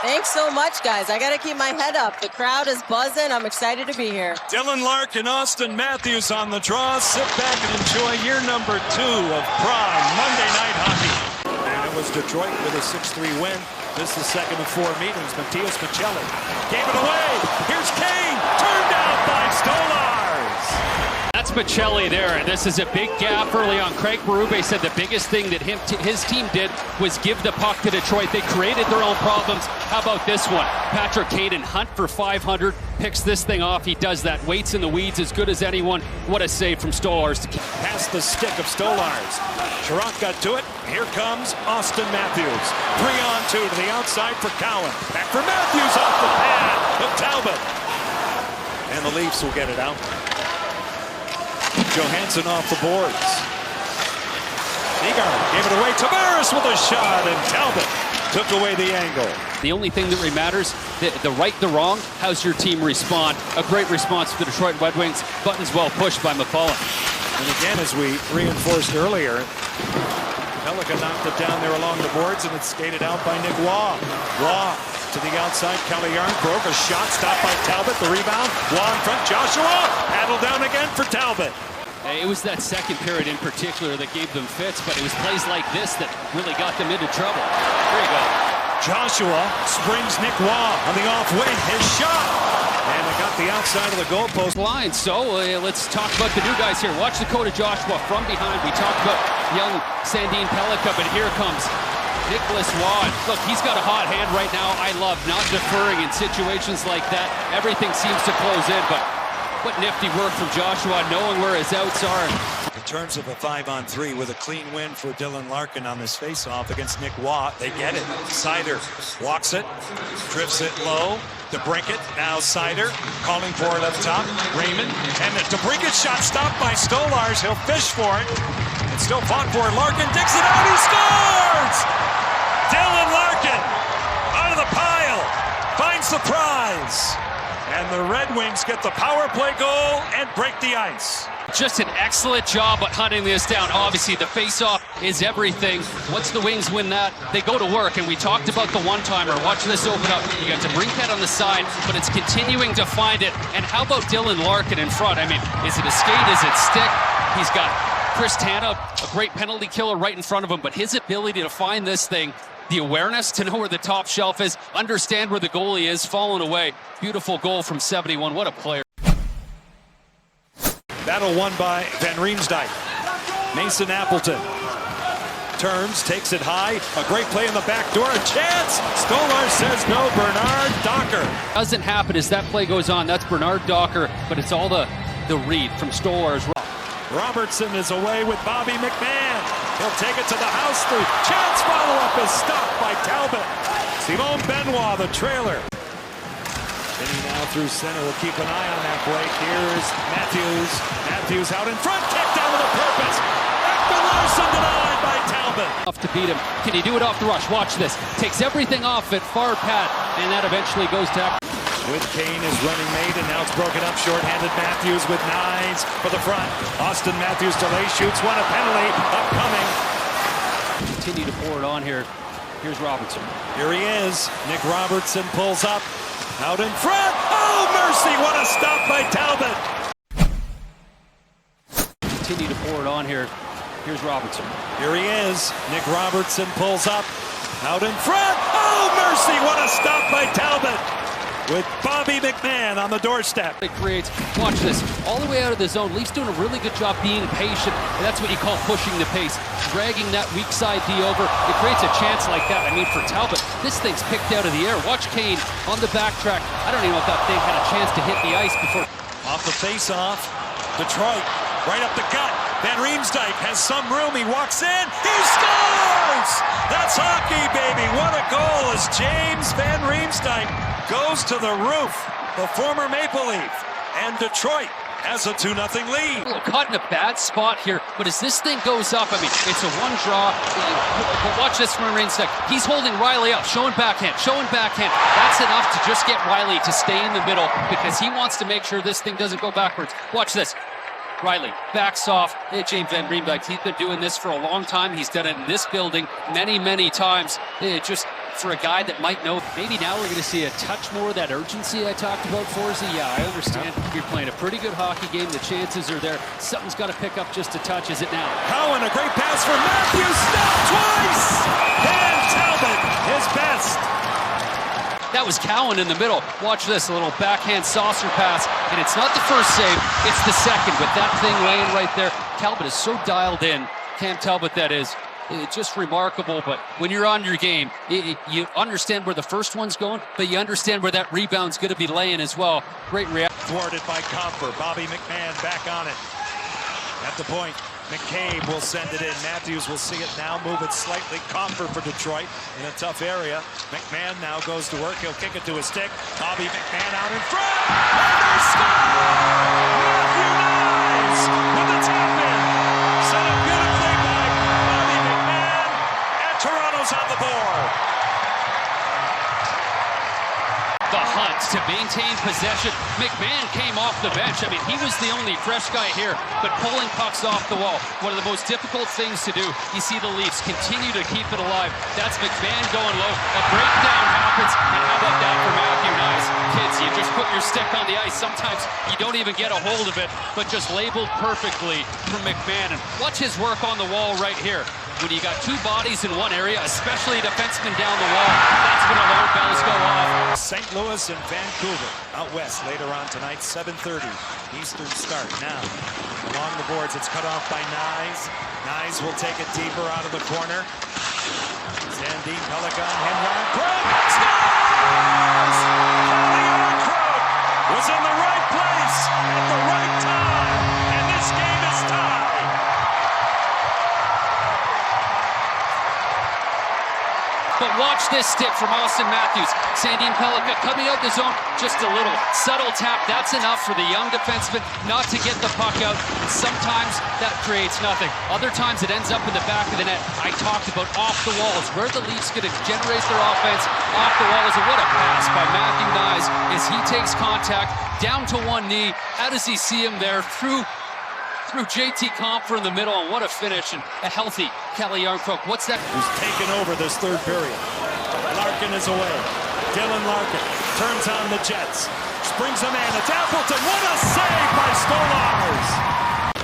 Thanks so much, guys. I got to keep my head up. The crowd is buzzing. I'm excited to be here. Dylan Larkin, Austin Matthews on the draw. Sit back and enjoy year number 2 of Prime Monday Night Hockey. And it was Detroit with a 6-3 win. This is the second of 4 meetings. Matias Maccelli gave it away. Here's Kane, turned out by Stolarz. That's Maccelli there, and this is a big gap early on. Craig Berube said the biggest thing that his team did was give the puck to Detroit. They created their own problems. How about this one? Patrick Caden Hunt for 500, picks this thing off. He does that, waits in the weeds as good as anyone. What a save from Stolarz. Past the stick of Stolarz. Sherratt got to it. Here comes Austin Matthews. 3-on-2 to the outside for Cowan. Back for Matthews off the pad of Talbot. And the Leafs will get it out. Johansson off the boards. Nygaard gave it away. Tavares with a shot, and Talbot took away the angle. The only thing that really matters, the right, the wrong, how's your team respond? A great response for the Detroit Red Wings. Buttons well pushed by McCullough. And again, as we reinforced earlier, Pellikka knocked it down there along the boards, and it's skated out by Nick Waugh. Waugh to the outside. Calle broke a shot, stopped by Talbot. The rebound. Waugh in front. Joshua paddled down again for Talbot. It was that second period in particular that gave them fits, but it was plays like this that really got them into trouble. There you go. Joshua springs Nick Waugh on the off wing. His shot. And it got the outside of the goalpost. Line. So let's talk about the new guys here. Watch Dakota Joshua from behind. We talked about young Sandin Pellikka, but here comes Nicholas Waugh. Look, he's got a hot hand right now. I love not deferring in situations like that. Everything seems to close in, but what nifty work from Joshua, knowing where his outs are. In terms of a 5-on-3 with a clean win for Dylan Larkin on this face-off against Nick Waugh. They get it. Seider walks it, drifts it low. DeBrincat, now Seider, calling for it up top. Raymond, and the DeBrincat shot stopped by Stolarz. He'll fish for it. And still fought for it. Larkin digs it out. He scores! Dylan Larkin out of the pile finds the prize. And the Red Wings get the power play goal and break the ice. Just an excellent job at hunting this down. Obviously, the face-off is everything. Once the Wings win that, they go to work. And we talked about the one-timer. Watch this open up. You got DeBrincat on the side, but it's continuing to find it. And how about Dylan Larkin in front? I mean, is it a skate? Is it stick? He's got Chris Tanev, a great penalty killer right in front of him. But his ability to find this thing, the awareness to know where the top shelf is, understand where the goalie is, falling away. Beautiful goal from 71. What a player. Battle won by Van Riemsdyk. Mason Appleton turns, takes it high. A great play in the back door. A chance. Stolarz says no. Bernard Docker. Doesn't happen as that play goes on. That's Bernard Docker, but it's all the read from Stolarz. Robertson is away with Bobby McMahon. He'll take it to the house. The chance follow-up is stopped by Talbot. Simon Benoit, the trailer. Vinny now through center. We'll keep an eye on that play. Here's Matthews. Matthews out in front. Kick down with a purpose. Ekman Larsson denied by Talbot. Off to beat him. Can he do it off the rush? Watch this. Takes everything off at far pad, and that eventually goes to... With Kane is running made, and now it's broken up. Short-handed Matthews with nines for the front. Austin Matthews delay shoots one. A penalty upcoming. Continue to pour it on here. Here's Robertson. Here he is. Nick Robertson pulls up. Out in front. Oh, mercy. What a stop by Talbot. Continue to pour it on here. Here's Robertson. Here he is. Nick Robertson pulls up. Out in front. Oh, mercy. What a stop by Talbot. With Bobby McMahon on the doorstep. It creates, watch this, all the way out of the zone. Leafs doing a really good job being patient. And that's what you call pushing the pace. Dragging that weak side D over. It creates a chance like that. I mean, for Talbot, this thing's picked out of the air. Watch Kane on the backtrack. I don't even know if that thing had a chance to hit the ice before. Off the face-off, Detroit, right up the gut. Van Riemsdyk has some room. He walks in. He scores! That's hockey, baby. What a goal as James Van Riemsdyk goes to the roof. The former Maple Leaf. And Detroit has a 2-0 lead. Caught in a bad spot here, but as this thing goes up, I mean, it's a one draw. But watch this from Riemsdyk. He's holding Riley up, showing backhand, showing backhand. That's enough to just get Riley to stay in the middle because he wants to make sure this thing doesn't go backwards. Watch this. Riley backs off. James Van Riemsdyk, he's been doing this for a long time. He's done it in this building many, many times. Just for a guy that might know. Maybe now we're going to see a touch more of that urgency I talked about, Forsey. Yeah, I understand. You're playing a pretty good hockey game. The chances are there. Something's got to pick up just a touch. Is it now? Cowan, a great pass for Matthews. Stopped twice. Cam Talbot, his best. That was Cowan in the middle. Watch this, a little backhand saucer pass. And it's not the first save, it's the second. With that thing laying right there. Talbot is so dialed in. Cam Talbot, that is. It's just remarkable, but when you're on your game, you understand where the first one's going, but you understand where that rebound's going to be laying as well. Great reaction. Thwarted by Comfer. Bobby McMahon back on it. At the point, McCabe will send it in. Matthews will see it now, move it slightly. Comfer for Detroit in a tough area. McMahon now goes to work. He'll kick it to his stick. Bobby McMahon out in front. And they score! Matthew Knies with the tap in. Set up beautifully by Bobby McMahon. And Toronto's on the board. The hunt to maintain possession. McMahon came off the bench. I mean, he was the only fresh guy here, but pulling pucks off the wall, one of the most difficult things to do. You see the Leafs continue to keep it alive. That's McMahon going low. A breakdown happens, and how about that for Matthew Knies? Kids, you just put your stick on the ice. Sometimes you don't even get a hold of it, but just labeled perfectly for McMahon. And watch his work on the wall right here. When you got two bodies in one area, especially a defenseman down the wall, that's when alarm bells go off. St. Louis and Vancouver out west later on tonight, 7:30 Eastern start. Now, along the boards, it's cut off by Knies. Knies will take it deeper out of the corner. Sandin Pelican, Henry Krug scores! Henry Krug was in the right place at the right time, and this game is tied. But watch this stick from Austin Matthews. Sandin Pellikka coming out the zone, just a little subtle tap. That's enough for the young defenseman not to get the puck out. Sometimes that creates nothing. Other times it ends up in the back of the net. I talked about off the walls, where the Leafs going to generate their offense. Off the walls, and what a pass by Matthew Knies as he takes contact down to one knee. How does he see him there? Through JT Compher in the middle, and what a finish, and a healthy Calle Jarnkrok. What's that? Who's taken over this third period. Larkin is away. Dylan Larkin turns on the Jets. Springs a man. It's Appleton. What a save by Stolarz!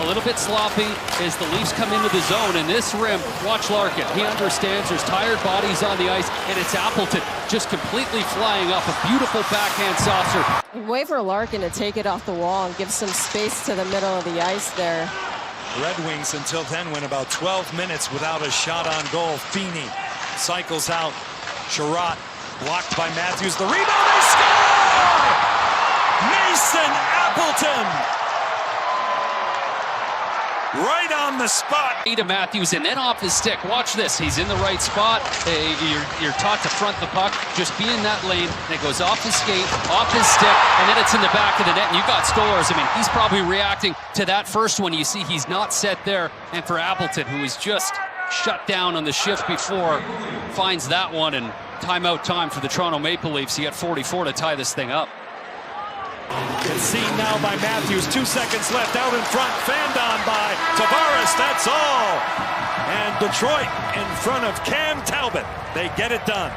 A little bit sloppy as the Leafs come into the zone, and this rim, watch Larkin. He understands there's tired bodies on the ice, and it's Appleton just completely flying up. A beautiful backhand saucer. Wait for Larkin to take it off the wall and give some space to the middle of the ice there. Red Wings until then went about 12 minutes without a shot on goal. Feeney cycles out. Sherratt blocked by Matthews. The rebound, they score! Mason Appleton! Right on the spot. To Matthews, and then off his stick. Watch this. He's in the right spot. You're taught to front the puck. Just be in that lane. And it goes off his skate, off his stick, and then it's in the back of the net. And you got Stolarz. I mean, he's probably reacting to that first one. You see he's not set there. And for Appleton, who is just shut down on the shift before, finds that one, and timeout time for the Toronto Maple Leafs. He got 44 to tie this thing up. It's seen now by Matthews. 2 seconds left out in front. Fanned on by Tavares. That's all. And Detroit in front of Cam Talbot. They get it done.